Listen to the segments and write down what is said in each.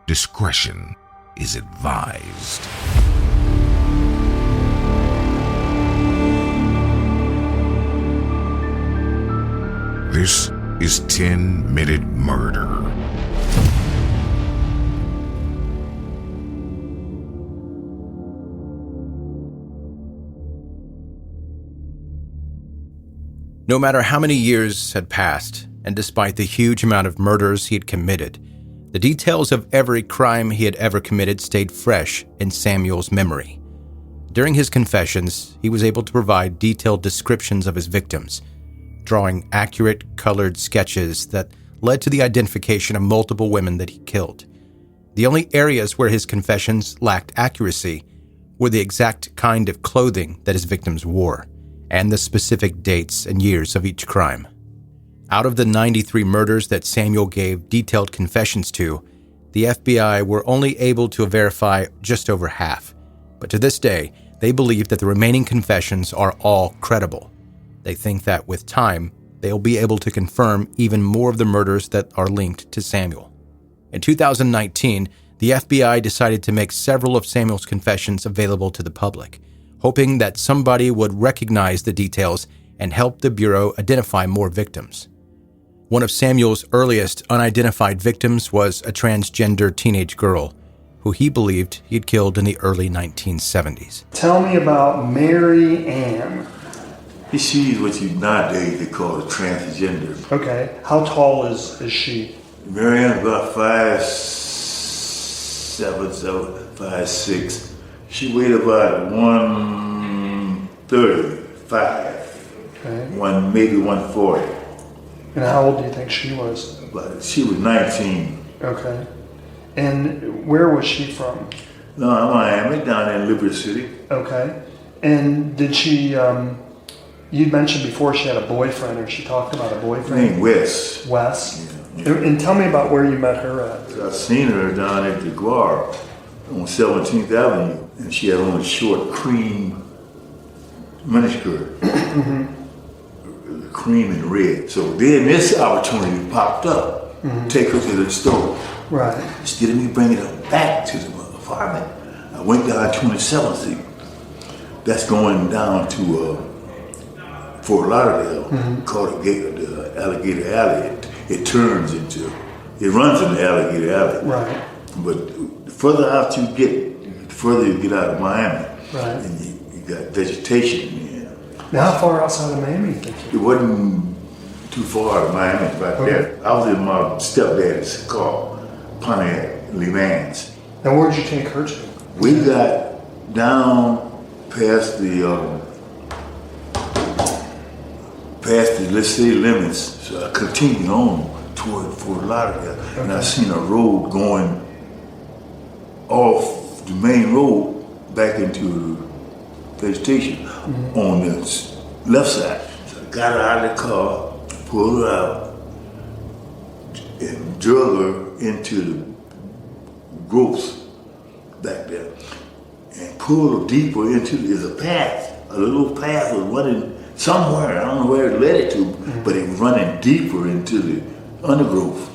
Discretion is advised. This is 10-Minute Murder. No matter how many years had passed, and despite the huge amount of murders he had committed, the details of every crime he had ever committed stayed fresh in Samuel's memory. During his confessions, he was able to provide detailed descriptions of his victims, drawing accurate, colored sketches that led to the identification of multiple women that he killed. The only areas where his confessions lacked accuracy were the exact kind of clothing that his victims wore, and the specific dates and years of each crime. Out of the 93 murders that Samuel gave detailed confessions to, the FBI were only able to verify just over half. But to this day, they believe that the remaining confessions are all credible. They think that with time, they'll be able to confirm even more of the murders that are linked to Samuel. In 2019, the FBI decided to make several of Samuel's confessions available to the public, hoping that somebody would recognize the details and help the Bureau identify more victims. One of Samuel's earliest unidentified victims was a transgender teenage girl who he believed he had killed in the early 1970s. Tell me about Mary Ann. She's what you nowadays they call a transgender. Okay. How tall is she? Mary Ann's about 5'7", 5'6". She weighed about 135, okay. Maybe 140. And how old do you think she was? But she was 19. Okay. And where was she from? No, Miami, down in Liberty City. Okay. And did she, you'd mentioned before she had a boyfriend, or she talked about a boyfriend? Named Wes. Wes? Yeah. And tell me about where you met her at. I seen her down at the Guar on 17th Avenue, and she had on a short cream miniskirt. Mm-hmm. Cream and red. So then this opportunity popped up. Mm-hmm. Take her to the store. Right. Instead of me bringing her back to the apartment, I went down 27th Street. That's going down to Fort Lauderdale, called the Alligator Alley. It runs into the Alligator Alley. Right. But the further out you get, the further you get out of Miami. Right. And you got vegetation. Now, how far outside of Miami you think it wasn't too far to Miami, right there. I was in my stepdad's car, Pontiac Le Mans. And where did you take her to? We got down past the let's say limits, so I continued on toward Fort Lauderdale, and I seen a road going off the main road back into vegetation on the left side. So I got her out of the car, pulled her out, and drug her into the growth back there, and pulled her deeper into there's a path. A little path was running somewhere. I don't know where it led it to, but it was running deeper into the undergrowth.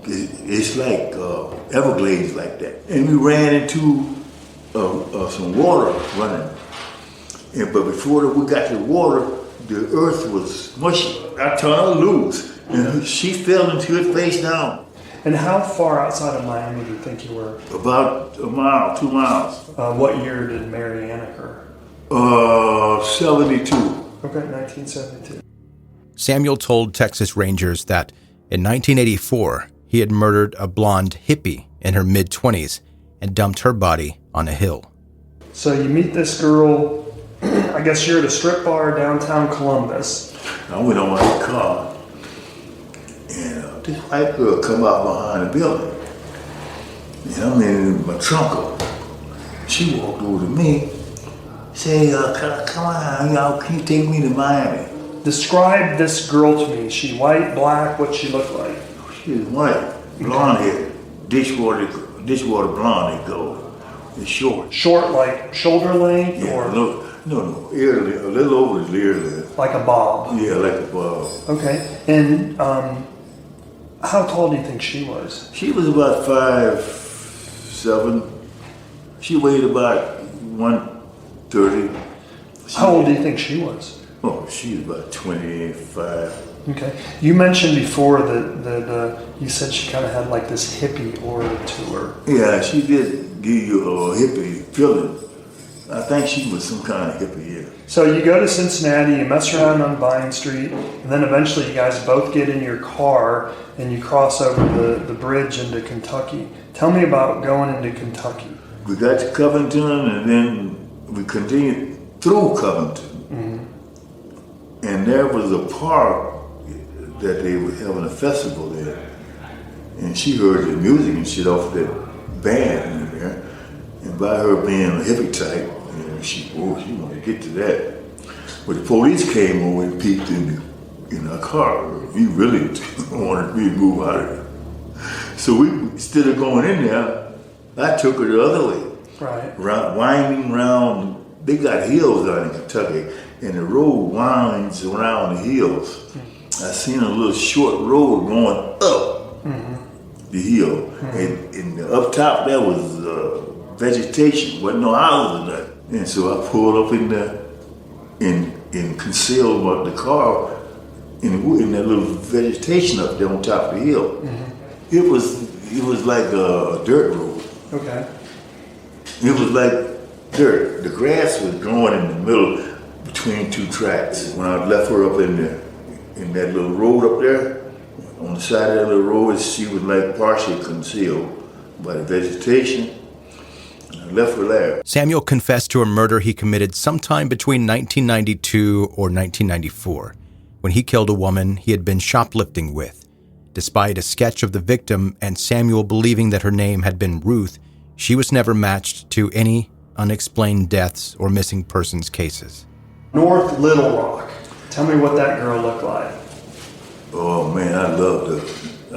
It's like Everglades like that. And we ran into some water running. But before we got to the water, the earth was mushy. I turned her loose, and she fell into it face down. And how far outside of Miami do you think you were? About a mile, 2 miles. What year did Mary Ann occur? 72. Okay, 1972. Samuel told Texas Rangers that in 1984, he had murdered a blonde hippie in her mid-20s and dumped her body on a hill. So you meet this girl, I guess you're at a strip bar downtown Columbus. I went on my car, and this white girl come out behind the building. And I'm in my trunk. She walked over to me, say, come on, y'all, can you take me to Miami? Describe this girl to me. Is she white, black? What'd she look like? She was white, blonde hair, dishwater blonde, they go. It's short. Short, like shoulder length, yeah, or? No, ear length, a little over the ear length. Like a bob. Yeah, like a bob. Okay, and How tall do you think she was? She was about 5'7". She weighed about 130. How old do you think she was? Oh, she was about 25. Okay. You mentioned before that you said she kind of had like this hippie aura to her. Yeah, she did give you a hippie feeling. I think she was some kind of hippie, yeah. So you go to Cincinnati, you mess around on Vine Street, and then eventually you guys both get in your car and you cross over the bridge into Kentucky. Tell me about going into Kentucky. We got to Covington, and then we continued through Covington. And there was a park that they were having a festival there. And she heard the music and shit off that band in there. And by her being a hippie type, she wanted to get to that. But the police came over and peeked in our car. He really wanted me to move out of there. So we, instead of going in there, I took her the other way. Right. Winding around, they got hills down in Kentucky, and the road winds around the hills. I seen a little short road going up the hill. And up top there was vegetation, wasn't no houses or nothing. And so I pulled up and concealed the car in that little vegetation up there on top of the hill. It was like a dirt road. Okay. It was like dirt. The grass was growing in the middle between two tracks. When I left her up in that little road up there, on the side of that little road, she was like partially concealed by the vegetation. I left her there. Samuel confessed to a murder he committed sometime between 1992 or 1994, when he killed a woman he had been shoplifting with. Despite a sketch of the victim and Samuel believing that her name had been Ruth, she was never matched to any unexplained deaths or missing persons cases. North Little Rock. Tell me what that girl looked like. Oh man, I loved her.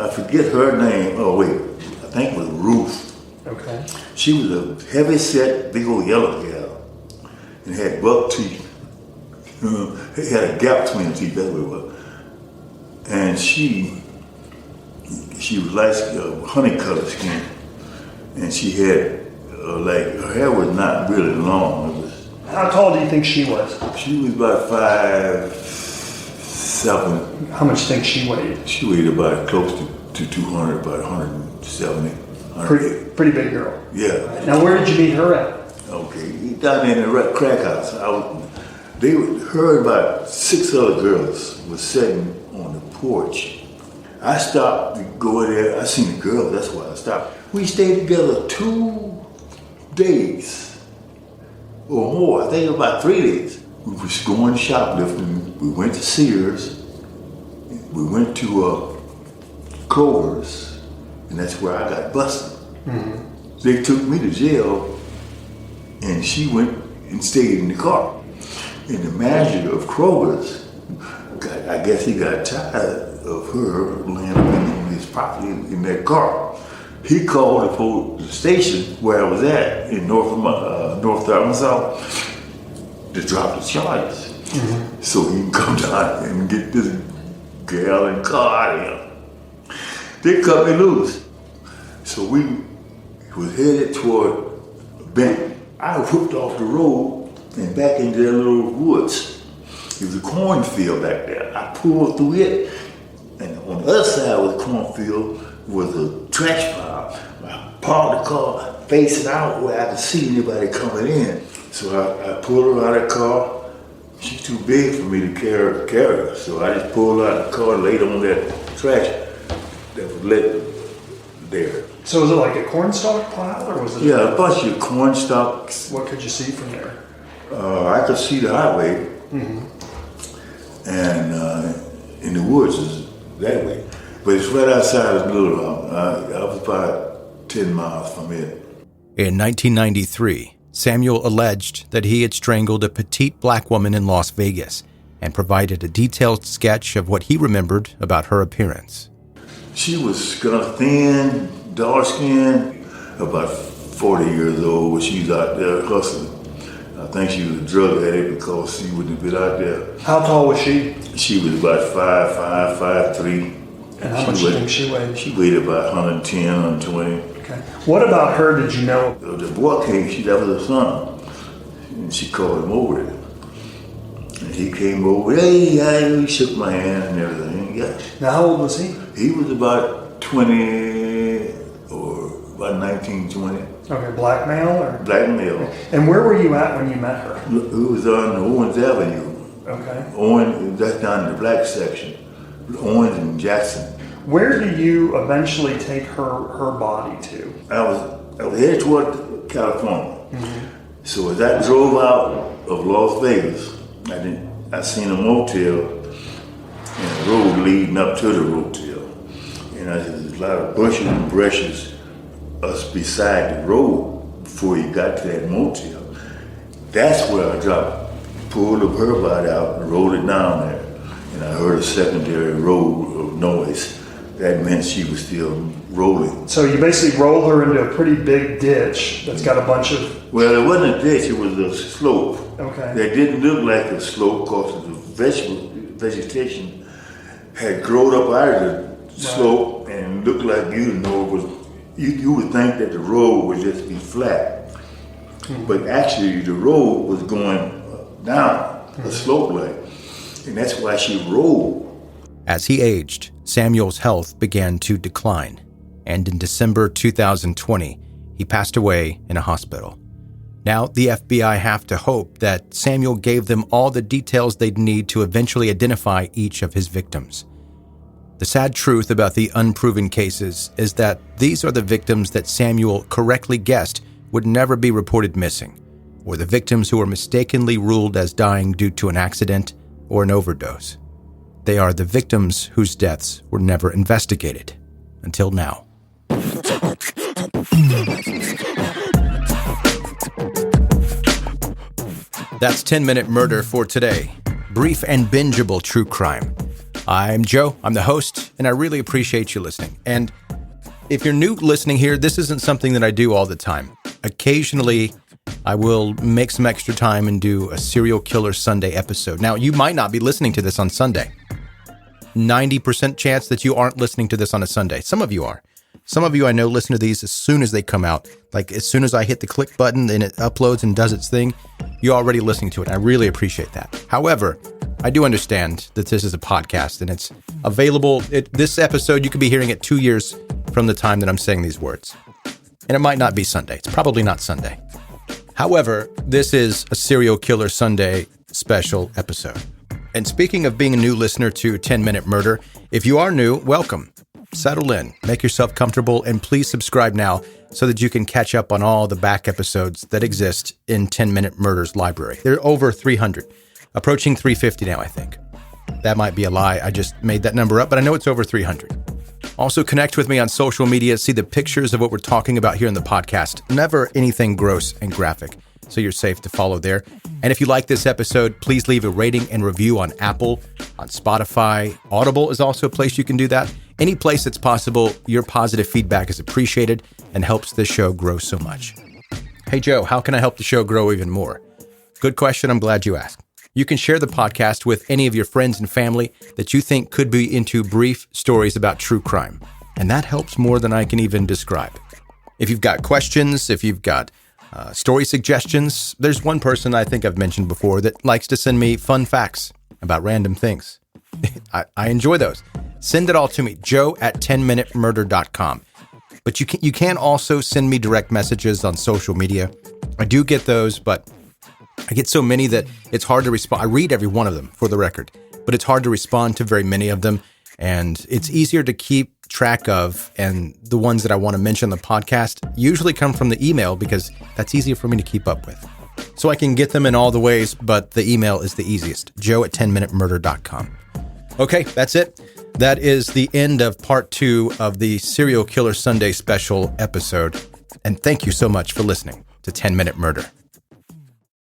I forget her name. Oh wait, I think it was Ruth. Okay. She was a heavy-set, big old yellow gal, and had buck teeth. It had a gap between the teeth, that's what it was. And she was like honey-colored skin, and she had her hair was not really long. It was. How tall do you think she was? She was about 5'7". How much do you think she weighed? She weighed about close to 200, about 170. Pretty big girl. Yeah. Now, where did you meet her at? Okay, down there in the crack house. Her and about 6 other girls were sitting on the porch. I stopped to go in there. I seen the girl, that's why I stopped. We stayed together 2 days or more. I think it was about 3 days. We was going shoplifting. We went to Sears. We went to Kroger's. And that's where I got busted. They took me to jail, and she went and stayed in the car. And the manager of Kroger's, I guess he got tired of her laying on his property in that car. He called the station where I was at in North Arkansas to drop the charges. So he can come down and get this gal and car out of here. They cut me loose. So we was headed toward Benton. I whooped off the road and back into that little woods. There was a cornfield back there. I pulled through it, and on the other side of the cornfield was a trash pile. I parked the car facing out where I could see anybody coming in. So I pulled her out of the car. She's too big for me to carry her. So I just pulled her out of the car and laid on that trash that was lit there. So was it like a cornstalk pile, or was it? Yeah, a bunch of corn stalks. What could you see from there? I could see the highway, and in the woods is that way. But it's right outside of Little Rock. I was about 10 miles from it. In 1993, Samuel alleged that he had strangled a petite black woman in Las Vegas and provided a detailed sketch of what he remembered about her appearance. She was kind of thin, dark skinned, about 40 years old when she was out there hustling. I think she was a drug addict because she wouldn't have been out there. How tall was she? She was about 5'3", And how much do you think she weighed? She weighed about 110, 120. Okay. What about her did you know? The boy came, that was her son, and she called him over there. And he came over, he shook my hand and everything. Yeah. Now, how old was he? He was about 20 or about 19, 20. Okay, black male or? Black male. And where were you at when you met her? It was on Owens Avenue. Okay. Owens, that's down in the black section. Owens and Jackson. Where do you eventually take her body to? I was headed toward California. Mm-hmm. So as I drove out of Las Vegas, I seen a motel and a road leading up to the motel. And there's a lot of bushes and brushes beside the road before you got to that motel. That's where I dropped, pulled up her body out and rolled it down there. And I heard a secondary roll of noise. That meant she was still rolling. So you basically roll her into a pretty big ditch that's got a bunch of... Well, it wasn't a ditch, it was a slope. Okay. That didn't look like a slope because the vegetation had grown up out of the slope and looked like you would think that the road would just be flat. Mm-hmm. But actually the road was going down a slope like. And that's why she rolled. As he aged, Samuel's health began to decline, and in December 2020, he passed away in a hospital. Now, the FBI have to hope that Samuel gave them all the details they'd need to eventually identify each of his victims. The sad truth about the unproven cases is that these are the victims that Samuel correctly guessed would never be reported missing, or the victims who were mistakenly ruled as dying due to an accident or an overdose. They are the victims whose deaths were never investigated until now. That's 10-Minute Murder for today. Brief and bingeable true crime. I'm Joe, I'm the host, and I really appreciate you listening. And if you're new listening here, this isn't something that I do all the time. Occasionally, I will make some extra time and do a Serial Killer Sunday episode. Now, you might not be listening to this on Sunday. 90% chance that you aren't listening to this on a Sunday. Some of you are. Some of you I know listen to these as soon as they come out. Like as soon as I hit the click button and it uploads and does its thing, you're already listening to it. I really appreciate that. However, I do understand that this is a podcast and it's available. This episode, you could be hearing it 2 years from the time that I'm saying these words. And it might not be Sunday. It's probably not Sunday. However, this is a Serial Killer Sunday special episode. And speaking of being a new listener to 10-Minute Murder, if you are new, welcome. Settle in, make yourself comfortable, and please subscribe now so that you can catch up on all the back episodes that exist in 10-Minute Murder's library. There are over 300, approaching 350 now, I think. That might be a lie. I just made that number up, but I know it's over 300. Also, connect with me on social media, see the pictures of what we're talking about here in the podcast. Never anything gross and graphic, so you're safe to follow there. And if you like this episode, please leave a rating and review on Apple, on Spotify. Audible is also a place you can do that. Any place that's possible, your positive feedback is appreciated and helps this show grow so much. Hey, Joe, how can I help the show grow even more? Good question. I'm glad you asked. You can share the podcast with any of your friends and family that you think could be into brief stories about true crime. And that helps more than I can even describe. If you've got questions, if you've got story suggestions, there's one person I think I've mentioned before that likes to send me fun facts about random things. I enjoy those. Send it all to me, joe@10minutemurder.com. But you can also send me direct messages on social media. I do get those, but I get so many that it's hard to respond. I read every one of them, for the record, but it's hard to respond to very many of them. And it's easier to keep track of, and the ones that I want to mention on the podcast usually come from the email because that's easier for me to keep up with. So I can get them in all the ways, but the email is the easiest, joe@10minutemurder.com. Okay, that's it. That is the end of part 2 of the Serial Killer Sunday special episode. And thank you so much for listening to 10-Minute Murder.